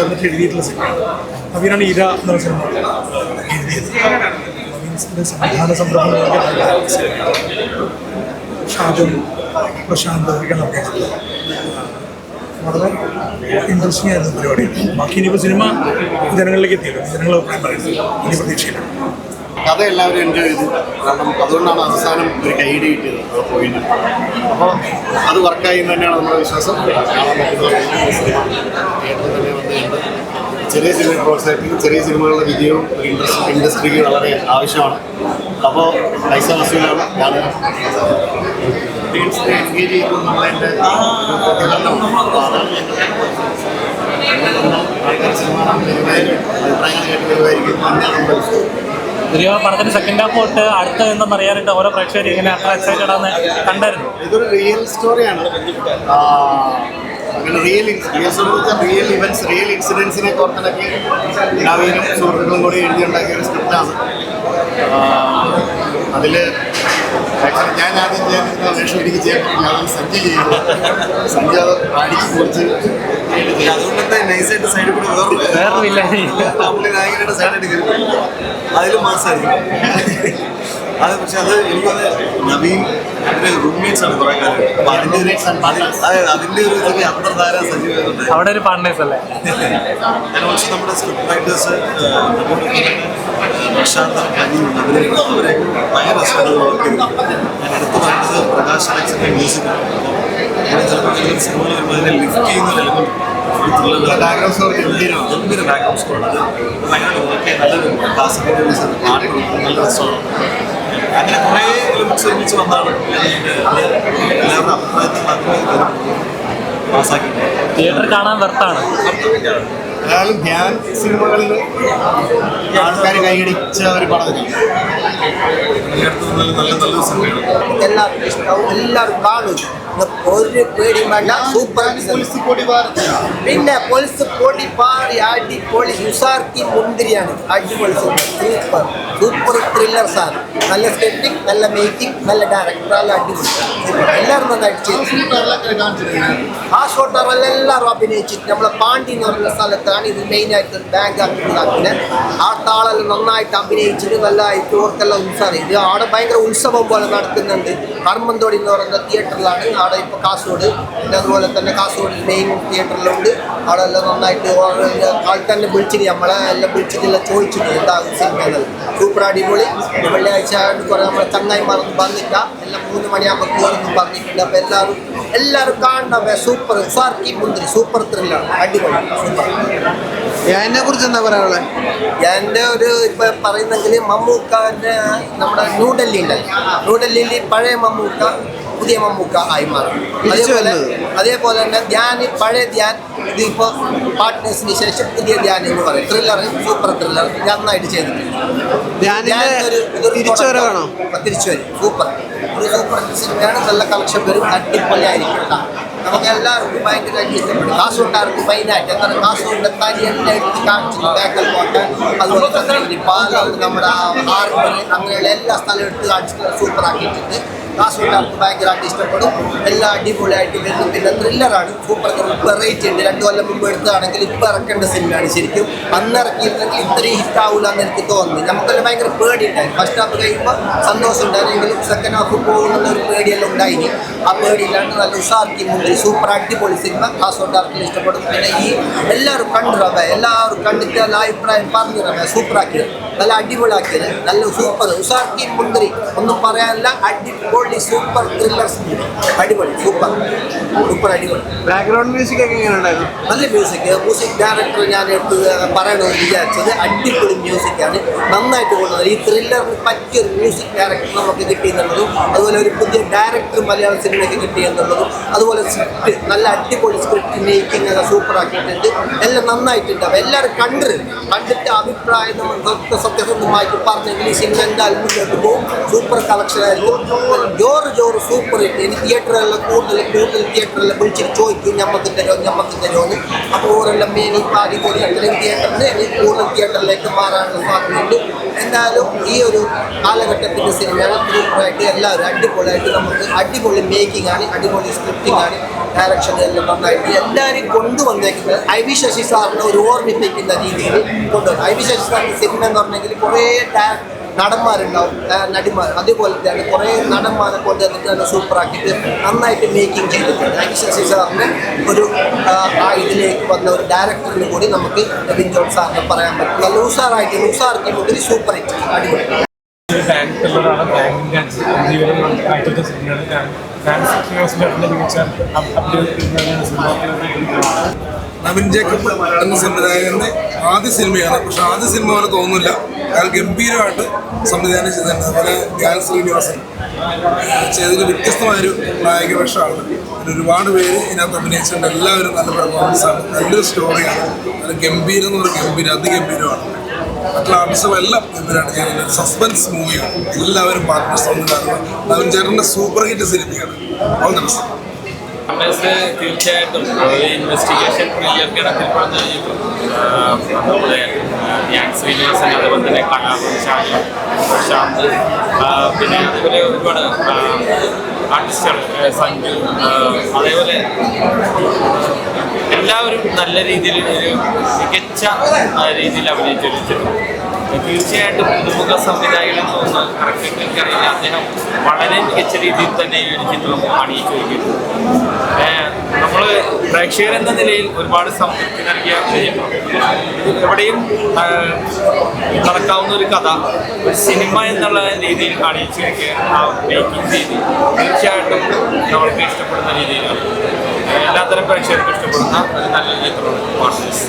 ചേർന്നിട്ട് എഴുതിയിട്ടുള്ള സിനിമയാണ്. നവീനാണ് ഇര എന്ന സിനിമ എഴുതിയത്. നവീൻസിൻ്റെ സംവിധാന സംരംഭം ഷാജൻ പ്രശാന്ത് ഒക്കെയാണ് അദ്ദേഹത്തിൻ്റെ വളരെ ഇൻട്രസ്റ്റിംഗ് ആയിരുന്നു പരിപാടിയാണ്. ബാക്കി ഇനിയിപ്പോൾ സിനിമ ജനങ്ങളിലേക്ക് എത്തിയല്ലോ, ജനങ്ങൾ അഭിപ്രായം പറയുന്നത് ഇനി പ്രതീക്ഷയില്ല. കഥ എല്ലാവരും എൻജോയ് ചെയ്തു. കാരണം അതുകൊണ്ടാണ് അവസാനം ഒരു കൈഡി കിട്ടിയത് പോയിന്റ്. അപ്പോൾ അത് വർക്കായി എന്ന് തന്നെയാണ് നമ്മുടെ വിശ്വാസം. കാണാൻ പറ്റുന്ന സിനിമ തിയേറ്ററിൽ തന്നെ വന്ന് കണ്ട് ചെറിയ സിനിമ പ്രോത്സാഹിപ്പിക്കും. ചെറിയ സിനിമകളുടെ വിജയവും ഒരു ഇൻഡസ്ട്രിക്ക് വളരെ ആവശ്യമാണ്. അപ്പോൾ പൈസ വസൂലാണ് ഞാൻ എൻഗേജ് ചെയ്യുന്നത് നമ്മളതിൻ്റെ പ്രതികരണമാണ്. അപ്പോൾ അതാണ് ആൾക്കാർ സിനിമ അഭിപ്രായങ്ങൾ കേട്ട് വരുമായിരിക്കും. തന്നെയാണ് നമ്മുടെ വിശ്വാസം. പടത്തിന് സെക്കൻഡ് ഹാഫ് തൊട്ട് അടുത്ത് എന്തെന്ന് അറിയാനായിട്ട് ഓരോ പ്രേക്ഷകർ ഇങ്ങനെ അത്ര എക്സൈറ്റഡ് ആണെന്ന് കണ്ടായിരുന്നു. ഇതൊരു റിയൽ സ്റ്റോറിയാണ്. അങ്ങനെ റിയൽ ഇവൻറ്റ്സ്, റിയൽ ഇൻസിഡൻസിനെ ഓർത്തിനൊക്കെ നവീനും സുഹൃത്തുക്കളും കൂടി എഴുതിയുണ്ടാക്കിയ ഒരു സ്ക്രിപ്റ്റാണ്. അതിൽ ആക്ച്വലി ഞാൻ ആദ്യം ചെയ്യാൻ വേഷം എനിക്ക് ചെയ്യാൻ പറ്റില്ല. അതാണ് സഞ്ജയ് ചെയ്യുന്നത്. സഞ്ജയ് അത് പാടിച്ച് കുറിച്ച് അതുകൊണ്ടത്തെ നൈസായിട്ട് സൈഡിൽ കൂടെ വേറൊന്നുമില്ല. നായകരുടെ സൈഡായിട്ട് കയറി അതിലും മാസമായിരിക്കും അത്. പക്ഷെ അത് എനിക്കത് നവീൻ അതിൻ്റെ റൂംമേറ്റ്സ് ആണ് കുറേ കാലം. അപ്പോൾ അതിൻ്റെ ഒരു ചെറിയ അന്തർധാര സജീവമായിട്ടുണ്ട്. അവിടെ ഒരു പാർട്ട്നേഴ്സ് അല്ലേ. ഞാൻ ഓൾസോ നമ്മുടെ സ്ക്രിപ്റ്റ് റൈറ്റേഴ്സ് പ്രശാന്ത് കനിയും അവരെ ഭയങ്കര രസമാണ് വർക്ക് ചെയ്തത്. ഞാൻ എടുത്തു പറയുന്നത് പ്രകാശ് അലക്സിൻ്റെ മ്യൂസിക്. അങ്ങനെ ചിലപ്പോൾ സിനിമകൾ വരുമ്പോൾ അതിനെ ലിഫ്റ്റ് ചെയ്യുന്ന എലിമെന്റ് ബാക്ക്ഗ്രൗണ്ട് സ്കോർ ഗംഭീര ബാക്ക്ഗ്രൗണ്ട് സ്കോറാണ്. അത് ഭയങ്കര ഓക്കെ, നല്ലൊരു ക്ലാസിക്കൽ പാട്ട് നല്ല രസമാണ്. അങ്ങനെ കുറേ എലിമെന്റ്സ് ഒരുമിച്ച് വന്നാണ് എല്ലാവരുടെ അഭിപ്രായത്തിൽ പാസ്സാക്കി. തിയേറ്റർ കാണാൻ വെർത്താണ്. ഏതായാലും ധ്യാൻ സിനിമകളിൽ ആൾക്കാർ കൈയടിച്ച ഒരു പടത്തിനാണ്. നല്ല സിനിമയാണ്. എല്ലാവർക്കും ഇഷ്ടമാവും, എല്ലാവരും കാണും. ഒരു പേടിയും വേണ്ട. സൂപ്പർ. പിന്നെ പോലീസ് പൊടി പാടി അടിപൊളി ഉസാർക്കി മുന്തിരിയാണ്. അടിപൊളി സൂപ്പർ സൂപ്പർ ത്രില്ലർ സാർ. നല്ല സ്ക്രിപ്റ്റിംഗ്, നല്ല മേക്കിംഗ്, നല്ല ഡയറക്ടർ, നല്ല അടിപൊളി. എല്ലാവരും നന്നായിട്ട് ചെയ്തു. ആ ഷോട്ടറെല്ലാം എല്ലാവരും അഭിനയിച്ചിട്ട് നമ്മളെ പാണ്ടി എന്ന് പറയുന്ന സ്ഥലത്താണ് ഇത് മെയിനായിട്ട് ബാങ്ക് ആക്കിയത്. ആ താളെല്ലാം നന്നായിട്ട് അഭിനയിച്ചിട്ട് നല്ലതായിട്ട് ഓർക്കെല്ലാം ഉത്സവം. ഇത് അവിടെ ഭയങ്കര ഉത്സവം പോലെ നടക്കുന്നുണ്ട്. കർമ്മന്തോടി എന്ന് പറയുന്ന തിയേറ്ററിലാണ്. അവിടെ ഇപ്പോൾ കാസർഗോഡ്, പിന്നെ അതുപോലെ തന്നെ കാസർഗോഡ് മെയിൻ തിയേറ്ററിലുണ്ട്. അവിടെ എല്ലാം നന്നായിട്ട് ആൾക്കാരെ വിളിച്ചിട്ട് നമ്മളെ എല്ലാം വിളിച്ചിട്ടെല്ലാം ചോദിച്ചിട്ട് എന്താകും സിനിമകൾ. സൂപ്പർ അടിപൊളി. വെള്ളിയാഴ്ച കുറേ നമ്മളെ ചങ്ങായിമാരൊന്നും പറഞ്ഞില്ല. എല്ലാം 3 മണിയാകുമ്പോൾ കയറുന്നു പറഞ്ഞിട്ടുണ്ട്. അപ്പോൾ എല്ലാവരും കാണണം. സൂപ്പർ ഉസാർക്കി മുന്തിരി സൂപ്പർ ത്രില്ലർ അടിപൊളി സൂപ്പർ. എന്നെ കുറിച്ച് എന്താ പറയാനുള്ളത്? എൻ്റെ ഒരു ഇപ്പം പറയുന്നെങ്കിൽ മമ്മൂക്കാൻ്റെ നമ്മുടെ ന്യൂഡൽഹി ഉണ്ടല്ലോ, ന്യൂഡൽഹിയിൽ പഴയ മമ്മൂക്ക പുതിയ മമ്മൂക്ക ആയി മാറും. അതേപോലെ തന്നെ ധ്യാൻ, പഴയ ധ്യാൻ ഇതിപ്പോൾ പാർട്ട്നേഴ്സിന് ശേഷം പുതിയ ധ്യാൻ എന്ന് പറയും. ത്രില്ലർ, സൂപ്പർ ത്രില്ലർ നന്നായിട്ട് ചെയ്തിട്ടുണ്ട്. തിരിച്ചു വരവാണോ? തിരിച്ചു വരും. സൂപ്പർ, ഒരു സൂപ്പർ സിനിമയാണ്. നല്ല കളക്ഷൻ വരും. അടിപൊളിയായിരിക്കും. നമുക്ക് എല്ലാവർക്കും ഭയങ്കരമായിട്ട് ഇഷ്ടപ്പെടും. കാസർഗോഡുകാർക്ക് മെയിനായിട്ട് എന്താണ് കാസർഗോഡിൻ്റെ തനി എല്ലാം എടുത്ത് കാണിച്ചിട്ട് ബേക്കൽ കോട്ട, അതുപോലെ തന്നെ പാലം, നമ്മുടെ ഹാർബർ, അങ്ങനെയുള്ള എല്ലാ സ്ഥലവും എടുത്ത് കാണിച്ചിട്ട് സൂപ്പറാക്കിയിട്ടുണ്ട്. കാസർഗോഡുകാർക്ക് ഭയങ്കരമായിട്ട് ഇഷ്ടപ്പെടും. എല്ലാം അടിപൊളിയായിട്ട് വരുന്നു. പിന്നെ ത്രില്ലറാണ്. സൂപ്പർ വെറൈറ്റി ഉണ്ട്. 2 കൊല്ലം മുമ്പ് എടുത്തതാണെങ്കിൽ ഇപ്പോൾ ഇറക്കേണ്ട സിനിമയാണ്. ശരിക്കും അന്ന് ഇറക്കിയിരുന്നെങ്കിൽ ഇത്രയും ഹിറ്റാവില്ല എന്ന് എനിക്ക് തോന്നുന്നു. നമുക്കെല്ലാം ഭയങ്കര പേടിയുണ്ടായിരുന്നു. ഫസ്റ്റ് ഹാഫ് കഴിയുമ്പോൾ സന്തോഷം ഉണ്ടായിരുന്നെങ്കിലും സെക്കൻഡ് ഹാഫ് പോകുന്ന ഒരു പേടിയെല്ലാം ഉണ്ടായിനി. ആ പേടിയില്ലാണ്ട് നല്ല ഉഷാർക്കി മുന്നിൽ സൂപ്പർ അടിപൊളി സിനിമ. കാസർഗോഡുകാർക്ക് ഇഷ്ടപ്പെടും. പിന്നെ ഈ എല്ലാവരും കണ്ടിറങ്ങുക, എല്ലാവരും കണ്ടിട്ട് നല്ല അഭിപ്രായം പറഞ്ഞിറങ്ങുക. സൂപ്പറാക്കിയത്, നല്ല അടിപൊളിയാക്കിയത്, നല്ല സൂപ്പർ ഉഷാർക്കി മുന്തിരി. ഒന്നും പറയാനില്ല. അടിപൊളി സൂപ്പർ ത്രില്ലർ സിനിമ. അടിപൊളി സൂപ്പർ സൂപ്പർ അടിപൊളി. ബാക്ക്ഗ്രൗണ്ട് മ്യൂസിക് ഒക്കെ എങ്ങനെ ഉണ്ടായിരുന്നു? നല്ല മ്യൂസിക് ഡയറക്ടർ ഞാൻ എടുത്ത് പറയണമെന്ന് വിചാരിച്ചത്. അടിപൊളി മ്യൂസിക്കാണ്. നന്നായിട്ട് കൊണ്ടുവന്നത്. ഈ ത്രില്ലറിന് പറ്റിയൊരു മ്യൂസിക് ഡയറക്ടർ നമുക്ക് കിട്ടിയെന്നുള്ളതും, അതുപോലെ ഒരു പുതിയ ഡയറക്ടർ മലയാള സിനിമയ്ക്ക് കിട്ടിയെന്നുള്ളതും, അതുപോലെ സ്ക്രിപ്റ്റ് നല്ല അടിപൊളി സ്ക്രിപ്റ്റ് മേക്കിംഗ് ഒക്കെ സൂപ്പറാക്കിയിട്ടുണ്ട്. എല്ലാം നന്നായിട്ടുണ്ട്. അപ്പോൾ എല്ലാവരും കണ്ടിട്ട് അഭിപ്രായം നമ്മൾ സത്യസന്ധമായിട്ട് പറഞ്ഞെങ്കിൽ ഈ സിനിമ എന്തായാലും മുന്നോട്ട് പോകും. സൂപ്പർ കളക്ഷനായിരുന്നു. ജോറ് സൂപ്പർ ഹിറ്റ്. എനിക്ക് തിയേറ്ററെല്ലാം കൂടുതൽ തിയേറ്ററെല്ലാം വിളിച്ചിട്ട് ചോദിക്കും ഞമ്മക്ക് തരുമെന്ന്. അപ്പോൾ ഓരെല്ലാം മെയിൻ പാതി കൂടി അത്രയും തിയേറ്ററിന് എനിക്ക് കൂടുതൽ തിയേറ്ററിലേക്ക് മാറാനുള്ള സാധ്യതയുണ്ട്. എന്തായാലും ഈ ഒരു കാലഘട്ടത്തിൻ്റെ സിനിമയാണ്. സൂപ്പറായിട്ട് എല്ലാവരും അടിപൊളിയായിട്ട് നമുക്ക് അടിപൊളി മേക്കിംഗ് ആണ്, അടിപൊളി സ്ക്രിപ്റ്റിംഗ് ആണ്, ഡയറക്ഷൻ എല്ലാം നന്നായിട്ട് എല്ലാവരും കൊണ്ടുവന്നേക്കുന്നത് ഐ.വി. ശശി സാറിനെ ഒരു ഓർമ്മിപ്പിക്കുന്ന രീതിയിൽ കൊണ്ടുവന്നു. ഐ.വി. ശശി സാറിൻ്റെ സിനിമ എന്ന് പറഞ്ഞെങ്കിൽ കുറേ നടന്മാരുണ്ടാവും, നടിമാർ, അതുപോലെ തന്നെ കുറേ നടന്മാരെ കൊണ്ടുവന്നിട്ട് തന്നെ സൂപ്പറാക്കിയിട്ട് നന്നായിട്ട് മേക്കിംഗ് ചെയ്തിട്ടുണ്ട്. ഐ.വി. ശശി സാറിന് ഒരു ഇതിലേക്ക് വന്ന ഒരു ഡയറക്ടറിന് കൂടി നമുക്ക് നബിൻ ജോൺ സാറിനെ പറയാൻ പറ്റും. നല്ല ഉസാറാക്കി മുതൽ സൂപ്പർ ഹിറ്റ് അടിപൊളി. നവീൻ ജേക്കബ് എന്ന സംവിധായകൻ്റെ ആദ്യ സിനിമയാണ്. പക്ഷെ ആദ്യ സിനിമ പോലെ തോന്നുന്നില്ല. അയാൾ ഗംഭീരമായിട്ട് സംവിധാനം ചെയ്തിട്ടുണ്ട്. അതുപോലെ ധ്യാൻ ശ്രീനിവാസൻ ചെയ്തൊരു വ്യത്യസ്തമായൊരു നായക വേഷമാണ്. ഒരുപാട് പേര് ഇതിനകത്ത് അഭിനയിച്ചിട്ടുണ്ട്. എല്ലാവരും നല്ല പെർഫോമൻസാണ്. നല്ലൊരു സ്റ്റോറിയാണ്. നല്ല ഗംഭീരം എന്ന് പറഞ്ഞാൽ ഗംഭീരം, അതിഗംഭീരമാണ്. മറ്റുള്ള ആർട്ടിസ്റ്റുകളെല്ലാം ഗംഭീരമായിട്ട് ചെയ്യുന്നത്. സസ്പെൻസ് മൂവിയാണ്. എല്ലാവരും പാർട്ട്നേഴ്സ് ഒന്നുണ്ടാകുക. നവീൻ ചേട്ടൻ്റെ സൂപ്പർ ഹിറ്റ് സിനിമയാണ്. All the best. തീർച്ചയായിട്ടും ഒരു ഇൻവെസ്റ്റിഗേഷൻ ത്രില്ലർ കിടക്കപ്പെടുന്ന നമ്മുടെ ധ്യാൻ ശ്രീനിവാസൻ, അതുപോലെ തന്നെ കലാപം ഷാജി പ്രശാന്ത്, പിന്നെ അതേപോലെ ഒരുപാട് ആർട്ടിസ്റ്റുകൾ സഞ്ജു, അതേപോലെ എല്ലാവരും നല്ല രീതിയിൽ ഒരു മികച്ച രീതിയിൽ അഭിനയിച്ചൊരു ചിത്രം. തീർച്ചയായിട്ടും പുതുമുഖ സംവിധായകനെന്ന് തോന്നുന്ന കറക്റ്റ് എനിക്കറിയില്ല, അദ്ദേഹം വളരെ മികച്ച രീതിയിൽ തന്നെ ഈ ഒരു ചിത്രം അണിയിച്ചൊരുക്കിയിട്ടുണ്ട്. നമ്മൾ പ്രേക്ഷകരെന്ന നിലയിൽ ഒരുപാട് സംതൃപ്തി നൽകിയ ഒരു ചിത്രം. എവിടെയും നടക്കാവുന്ന ഒരു കഥ ഒരു സിനിമ എന്നുള്ള രീതിയിൽ അണിയിച്ചൊരുക്കിയ ആ മേക്കിംഗ് രീതി തീർച്ചയായിട്ടും നമ്മൾക്ക് ഇഷ്ടപ്പെടുന്ന രീതിയിലാണ്. എല്ലാത്തരം പ്രേക്ഷകർക്കും ഇഷ്ടപ്പെടുന്ന ഒരു നല്ല ചിത്രമാണ് പാർട്ട്നേഴ്സ്.